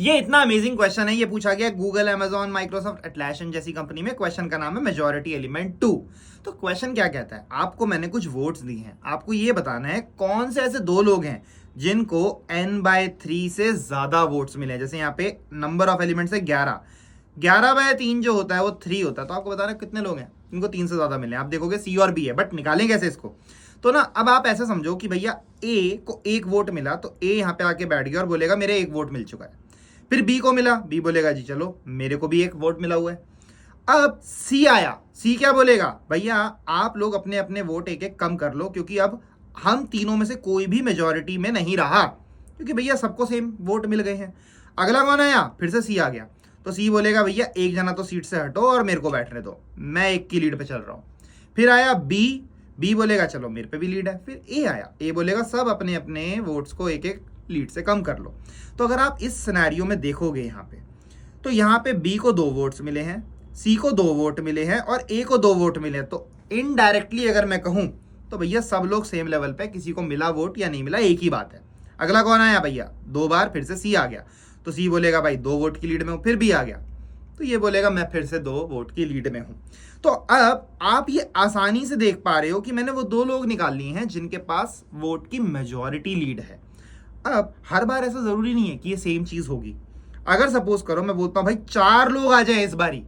ये इतना amazing question है, ये पूछा गया गूगल, अमेजॉन, माइक्रोसॉफ्ट, एटलासियन जैसी कंपनी में। क्वेश्चन का नाम है मेजॉरिटी एलिमेंट 2। तो क्वेश्चन क्या कहता है, आपको मैंने कुछ वोट्स दिए हैं, आपको ये बताना है कौन से ऐसे दो लोग हैं जिनको n/3 से ज्यादा वोट्स मिले। जैसे यहाँ पे नंबर ऑफ एलिमेंट्स है 11, 11/3 जो होता है वो 3 होता है, तो आपको बताना है कितने लोग हैं इनको 3 से ज्यादा मिले। आप देखोगे सी और बी है, बट निकालें कैसे इसको। तो ना अब आप ऐसे समझो कि भैया ए को एक वोट मिला, तो ए यहाँ पे आके बैठ गया और बोलेगा मेरे एक वोट मिल चुका है। फिर बी को मिला, बी बोलेगा जी चलो मेरे को भी एक वोट मिला हुआ है। अब सी आया, सी क्या बोलेगा, भैया आप लोग अपने अपने वोट एक एक कम कर लो, क्योंकि अब हम तीनों में से कोई भी मेजॉरिटी में नहीं रहा, क्योंकि भैया सबको सेम वोट मिल गए हैं। अगला कौन आया, फिर से सी आ गया। तो सी बोलेगा भैया एक जना तो सीट से हटो और मेरे को बैठने दो, मैं एक की लीड पे चल रहा हूं। फिर आया बी, बी बोलेगा चलो मेरे पे भी लीड है। फिर ए आया, ए बोलेगा सब अपने अपने वोट्स को एक एक लीड से कम कर लो। तो अगर आप इस सिनेरियो में देखोगे यहाँ पे, तो यहाँ पे बी को 2 वोट्स मिले हैं, सी को 2 वोट मिले हैं और ए को 2 वोट मिले हैं। तो इनडायरेक्टली अगर मैं कहूं तो भैया सब लोग सेम लेवल पे, किसी को मिला वोट या नहीं मिला एक ही बात है। अगला कौन आया भैया, 2 बार फिर से सी आ गया, तो सी बोलेगा भाई 2 वोट की लीड में हूं। फिर बी आ गया, तो ये बोलेगा मैं फिर से 2 वोट की लीड में हूं। तो अब आप ये आसानी से देख पा रहे हो कि मैंने वो 2 लोग निकाल लिए हैं जिनके पास वोट की मेजॉरिटी लीड है। अब हर बार ऐसा जरूरी नहीं है कि ये सेम चीज होगी। अगर सपोज करो मैं बोलता हूं भाई 4 लोग आ जाए इस बारी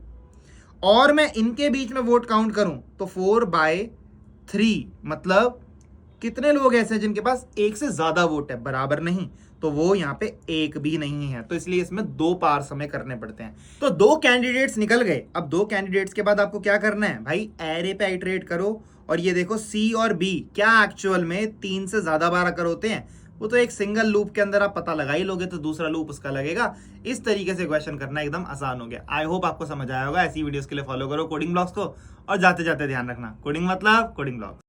और मैं इनके बीच में वोट काउंट करूं, तो 4/3 मतलब कितने लोग ऐसे हैं जिनके पास एक से ज्यादा वोट है, बराबर नहीं, तो वो यहाँ पे एक भी नहीं है। तो इसलिए इसमें 2 पार्स हमें करने पड़ते हैं। तो 2 कैंडिडेट्स निकल गए। अब 2 कैंडिडेट्स के बाद आपको क्या करना है भाई, एरे पे आइटरेट करो और ये देखो सी और बी क्या एक्चुअल में 3 से ज्यादा बार अगर होते हैं, वो तो एक सिंगल लूप के अंदर आप पता लगा ही लोगे, तो दूसरा लूप उसका लगेगा। इस तरीके से क्वेश्चन करना एकदम आसान हो गया। आई होप आपको समझ आया होगा। ऐसी वीडियोस के लिए फॉलो करो कोडिंग ब्लॉग्स को, और जाते जाते ध्यान रखना कोडिंग मतलब कोडिंग ब्लॉग।